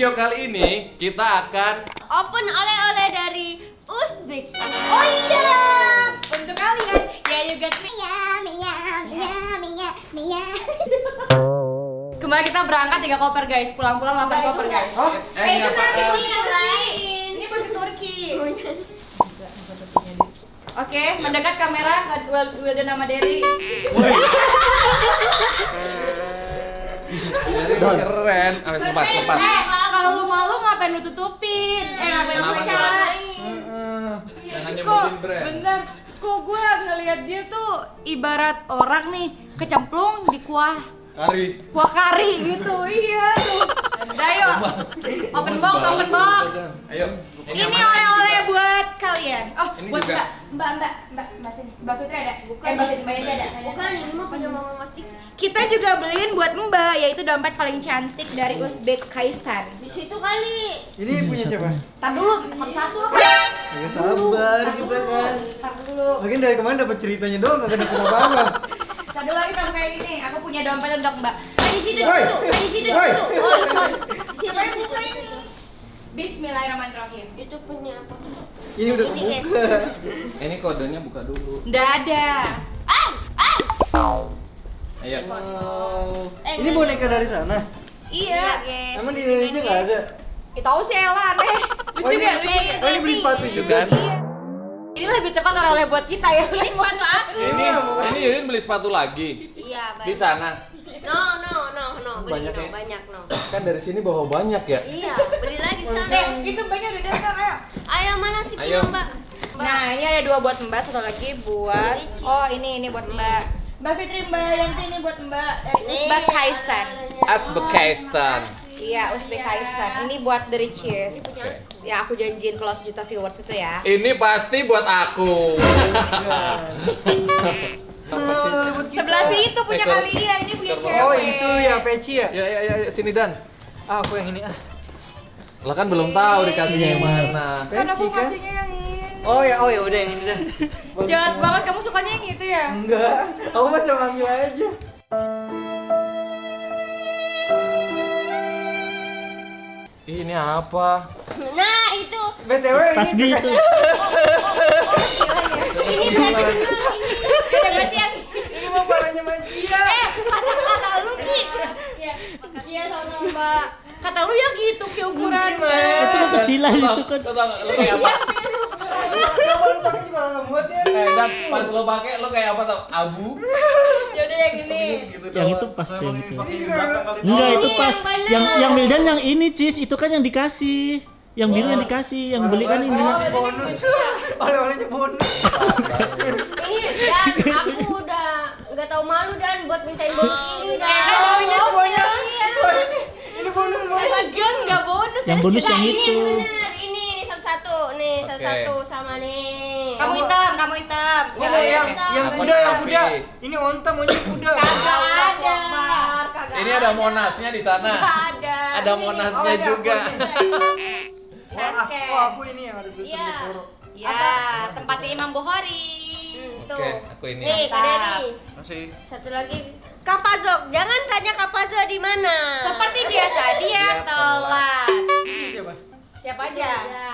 video kali ini kita akan open oleh-oleh dari Uzbek. Oh iya, untuk kalian ya you got me. Kemarin kita berangkat 3 koper guys, pulang-pulang 8 koper guys. enggak itu Pak. nanti yang lain. Ini pergi Turki. Oke, mendekat kamera ke Wildan sama Derry. Jadi keren. Lepas. Kalau lu malu ngapain lu tutupin? Ngapain lu Kenapa, pecat? Jangan Kok, nyebutin brand. bener, kok gue ngeliat dia tuh ibarat orang nih kecemplung di kuah kari gitu, iya tuh. Udah yuk, open box. Ayo. Ini oleh-oleh buat kalian. Oh, Ini buat juga. Mbak sini. Mbak Fitri ada? Bukan. Mbak Fitri ada? Bukan, ini mah punya Mama Mas Dik. Kita juga beliin buat Mbak, yaitu dompet paling cantik dari Uzbekistan. Di situ kali. Ini punya siapa? Tar dulu, satu apa? Agak sabar kita kan. Tar dulu. Mungkin dari kemarin dapat ceritanya doang, kagak dapat apa-apa. Tar dulu lagi sama kayak gini. Aku punya dompet untuk Mbak. Di situ Woi. dulu. Di situ Woi. dulu. Oh, Siapa yang buka ini? Bismillahirrahmanirrahim. itu punya apa? Ini udah Ini kebuka. Ini kodenya buka dulu. Nggak ada. Ayo. Wow. Eh, Ini boneka dari sana. Iya. guys. Emang di Indonesia nggak ada? Tahu sih Ella aneh. Lucu ini, gak? Lucu gak? oh, ini beli sepatu juga. Kan? Iya. Ini lebih tepat oleh buat kita ya. Ini sepatu aku. Ini Yudin beli sepatu lagi Iya, di banyak. sana. No. Beli Banyak no, ya? banyak no. Kan dari sini bawa banyak ya. Iya, beli lagi sana. Itu banyak udah datang ayo. Ayo mana sih Ayo. bilang, Mbak? Nah, ini ada 2 buat Mbak, satu lagi buat ini buat Mbak. Mbak Fitri, Mbak Yanti ini buat Mbak dari Uzbekistan. Uzbekistan. Iya, Uzbekistan. Ini buat The Riches. Ya aku janjiin kalau 1 juta viewers itu ya. Ini pasti buat aku. Sebelah situ punya Ekor. kalian, ini punya Ekor. cewek. Oh, itu ya peci ya? Ya, sini Dan. Ah, aku yang ini ah. Lah kan belum tahu dikasihnya yang mana. Kan aku Peci kan? kasihnya yang ini. Oh ya udah yang ini dah. Jahat banget, kamu sukanya yang itu ya? Enggak, aku masih mau ngambil aja. Ih, ini apa? Nah, itu. BTW ini itu. Ini berarti yang Ini mau palanya Magia. kata lu Ki. Iya sama-sama Mbak. Kata lu ya gitu Ki ukurannya. Itu kecilan itu kan. Lo tau gak? Lo kayak apa? Kalau lu pakai juga nggak muat ya. Dan pas lo pakai lo kayak apa tau? Abu. Ya udah yang ini. Yang itu pas yang itu. Ini juga Enggak itu Ini pas. yang bener. Yang Mildan yang ini Cis, itu kan yang dikasih. Yang biru yang dikasih, yang beli kan ini. Masih bonus. Oleh-olehnya bonus. Ini dan aku udah nggak tahu malu dan buat mintain bonus ini dan. ini semuanya. Iya. Ini bonus semua. Lagian nggak bonus. Yang bonus yang Ini itu. bener, ini satu-satu nih, Oke. satu-satu sama nih. Kamu hitam. Ini mau yang Aku kuda, yang Raffi. kuda. Ini onta maunya kuda. Kagak ada. Ini ada monasnya di sana. Nggak ada. Ada monasnya Oh, ini juga. Aku ini yang ada tulisan Iya. Bukoro. Ya, tempatnya Imam Bukhari. Tuh. Oke, aku ini. Nih, Kak Dery. Masih. Satu lagi. Kapazo, jangan tanya Kapazo di mana. Seperti biasa dia Dia telat. Ini siapa? Siapa aja? Ya.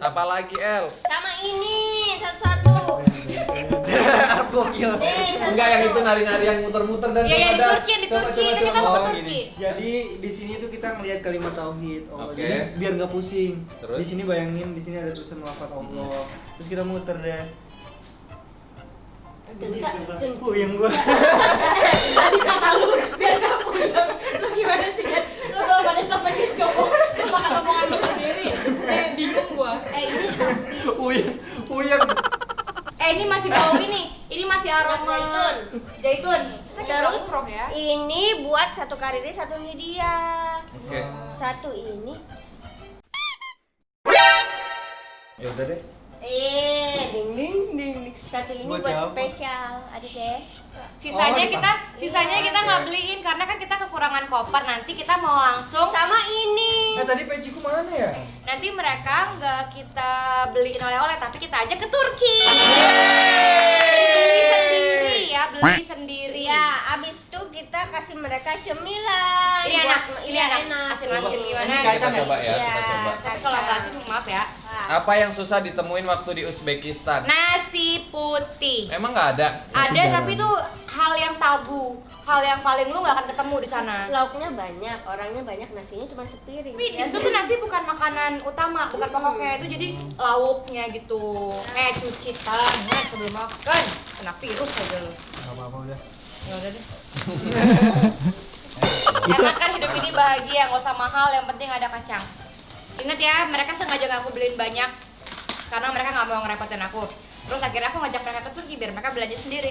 Apa lagi El? Sama ini satu-satu. Gokil. Enggak yang itu nari-nari yang muter-muter dan Iya, coba, Dan. di Coba, Turki, coba, kita coba. mau ke Oh, Turki. gini. Jadi di sini tuh kita ngelihat kalimat tauhid. Oh, Oke. jadi biar nggak pusing. Terus? Di sini bayangin di sini ada tulisan lafaz Allah. Terus kita muter deh. Puyeng gua. Tadi kata lu biar nggak pulang. Lu gimana sih kan? Lu kalau pada sampai gitu ngomong, lu makan omongan lu sendiri. Bingung gua. Ini pasti. Puyeng. Ini masih bau ini. Ini masih aroma Zaitun. Zaitun. Terus Umroh ya. ini buat satu kariri, satu ini dia. Oke. Satu ini. Ya udah deh. Ding ding ding. Satu ini Buat buat siapa? spesial, adik ya. Sisanya kita nggak beliin karena kan kita kekurangan koper. Nanti kita mau langsung Sama ini. Tadi peciku mana ya? nanti mereka nggak kita beliin oleh-oleh tapi kita ajak ke Turki. Beli sendiri ya, beli sendiri. Ya, abis itu kita kasih mereka cemilan. Ini buat- enak, ini iya, enak. Asin-asin gimana? Ini Kita kacang ya? coba ya, Iya, kita coba. Tapi kalau nggak asin, maaf ya. Apa yang susah ditemuin waktu di Uzbekistan? Nasi putih. Emang nggak ada? Ada jarang. tapi itu hal yang tabu, hal yang paling lu nggak akan ketemu di sana. Lauknya banyak, orangnya banyak, nasinya cuma sepiring. Tapi di situ tuh nasi bukan makanan utama, bukan pokoknya itu jadi lauknya gitu. Cuci tangan sebelum makan, kena virus aja lu. Enggak apa-apa udah. Ya udah deh. Itu Karena kan hidup ini bahagia, nggak usah mahal, yang penting ada kacang. Ingat ya, mereka sengaja nggak aku beliin banyak karena mereka nggak mau ngerepotin aku. Terus akhirnya aku ngajak mereka ke Turki biar mereka belanja sendiri.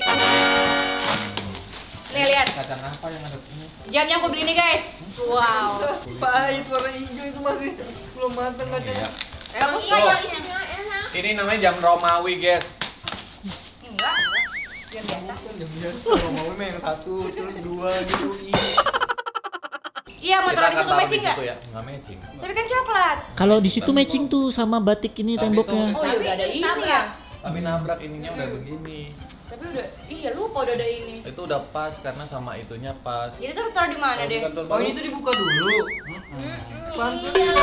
Nih lihat, Kacang apa yang ada ini? jamnya aku beli nih guys. Wow. Pahit warna hijau itu masih belum matang Iya. kacangnya. Emang Tuh. iya, isinya enak. Ini namanya jam Romawi, guys. Enggak. Jam biasa. Kan jam biasa kalau mau memang yang satu terus dua gitu. Iya, mau Kita taruh di akan situ taruh matching di nggak? situ ya? Nggak matching. Tapi kan coklat. kalau di situ matching tuh sama batik ini Tapi temboknya. itu- Oh ya udah ada ini ya. Tapi nabrak ininya udah begini. Tapi udah, iya lupa udah ada ini. Itu udah pas karena sama itunya pas. Jadi tuh taruh di mana deh? Oh ini tuh dibuka dulu. Mm-mm. Pantes. Iya,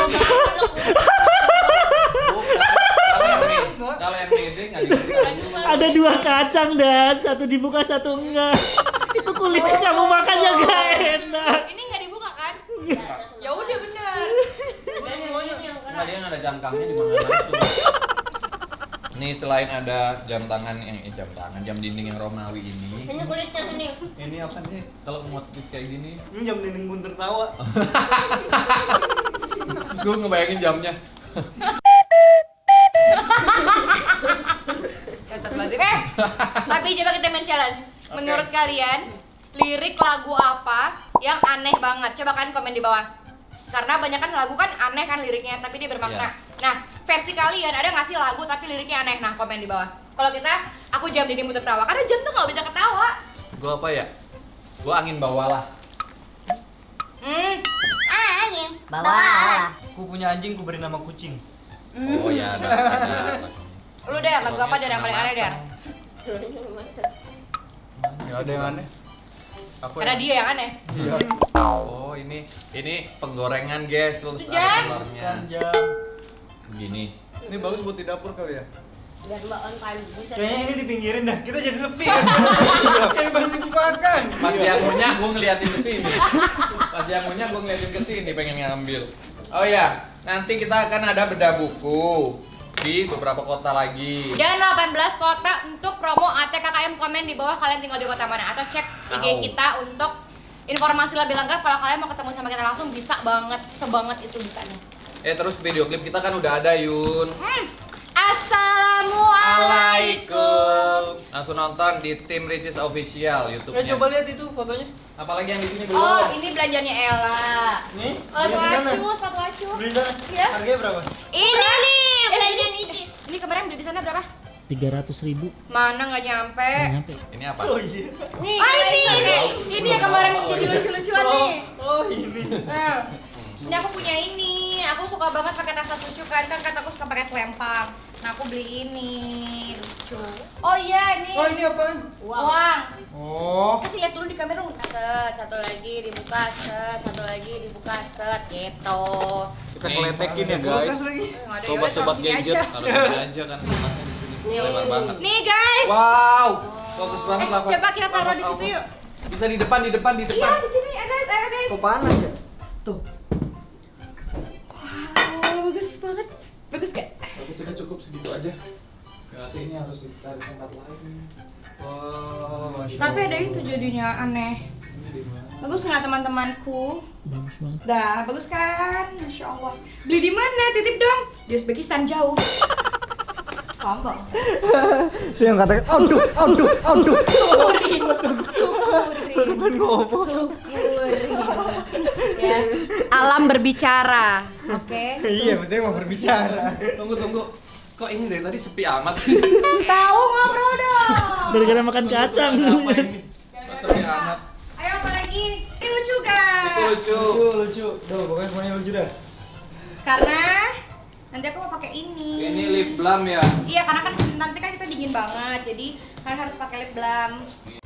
Bukan. Kalau yang mede nggak dibuka. Ada dua kacang dan satu dibuka satu enggak. Itu kulitnya kamu makannya gak enak. Ini nggak dibuka kan? Ya udah bener. Enggak, dia nggak ada jam tangannya di mana langsung. Nih selain ada jam tangan jam dinding yang Romawi ini, Hanya kulitnya tuh nih. Ini apa nih? kalau motif kayak gini, Ini jam dinding pun tertawa. gue ngebayangin jamnya. Tapi coba kita main challenge. Menurut kalian, lirik lagu apa yang aneh banget? Coba kan komen di bawah. Karena banyak kan lagu kan aneh kan liriknya, tapi dia bermakna. Nah, versi kalian ada nggak sih lagu tapi liriknya aneh? Nah, komen di bawah. Kalau kita, aku jam dinding untuk ketawa. Karena jam tuh nggak bisa ketawa. Gue apa ya? Gue angin bawalah. Angin. Ku punya anjing, ku beri nama kucing. Oh ya ada. Lu deh, lagu apa deh yang paling aneh deh? Ya ada yang aneh. Apa Karena ya? dia yang aneh. Iya. Oh ini penggorengan guys, terus Jam. ada telurnya. Kan jam. Begini. Ini bagus buat di dapur kali ya. Biar Mbak on time bisa. Kayaknya ini dipinggirin dah. Kita jadi sepi kan. Kayak masih makan. Pas dia ngunyah, gue ngeliatin ke sini. Pas dia ngunyah, gue ngeliatin ke sini, pengen ngambil. Oh ya, nanti kita akan ada bedah buku di beberapa kota lagi. Dan 18 kota untuk promo ATKKM, komen di bawah kalian tinggal di kota mana atau cek IG Au. kita untuk informasi lebih lengkap. Kalau kalian mau ketemu sama kita langsung bisa banget, sebanget itu bisanya. Terus video klip kita kan udah ada, Yun. Assalamualaikum. Langsung nonton di Tim Ricis Official Ya YouTube-nya. coba lihat itu fotonya. Apalagi yang di sini belum. Oh, ini belanjanya Ella. Nih. Sepatu lihat di sana. acu, sepatu acu. Beli di sana. Iya. Harganya berapa? Ini nih, belanjaan Icis. Ini kemarin beli di sana berapa? 300.000. Mana nggak nyampe? Nggak nyampe. Ini apa? Oh iya. Nih, Ah kita ini yang kemarin jadi lucu-lucuan nih. Oh ini. Nah, ini aku punya ini. Aku suka banget pakai tas lucu kan kataku suka pakai selempang. Nah, aku beli ini lucu. Oh iya, ini. Oh ini apaan? Uang. Oh. Kasih lihat dulu di kamera. Set, satu lagi dibuka, set, satu lagi dibuka, set, gitu. Kita Nih. keletekin ya guys. Lagi. Nggak ada, Sobat-sobat yaudah, taruh sini gadget. aja. Kalau gini aja kan kelasnya di sini lebar banget. Nih guys. Wow, bagus banget lah. Pak. Coba kita taruh di situ yuk. Bisa di depan. Iya, di sini ada guys. Kok panas ya? Tuh. Wow, bagus banget. Bagus gak? Bagus sudah cukup segitu aja. Berarti ini harus cari tempat lain. Wow. Tapi ada itu jadinya aneh. Ini di mana? Bagus nggak teman-temanku? Bagus banget. Dah, bagus kan? Masya Allah. Beli di mana? Titip dong. Di Uzbekistan jauh. Sombong. Dia yang katakan, aduh. Syukurin. Depan ngomong. Syukurin. Ya. Alam berbicara. Oke. Iya, maksudnya mau berbicara. Tunggu. Kok ini dari tadi sepi amat sih? Tahu ngobrol dong. Gara-gara makan kacang. Apa ini? Kok sepi amat? Ayo apa lagi? Ini lucu gak? Itu lucu. Lucu. Duh, pokoknya semuanya lucu dah. Karena nanti aku mau pakai ini. Ini lip balm ya. Iya, karena kan nanti kan kita dingin banget, jadi kalian harus pakai lip balm. Nih,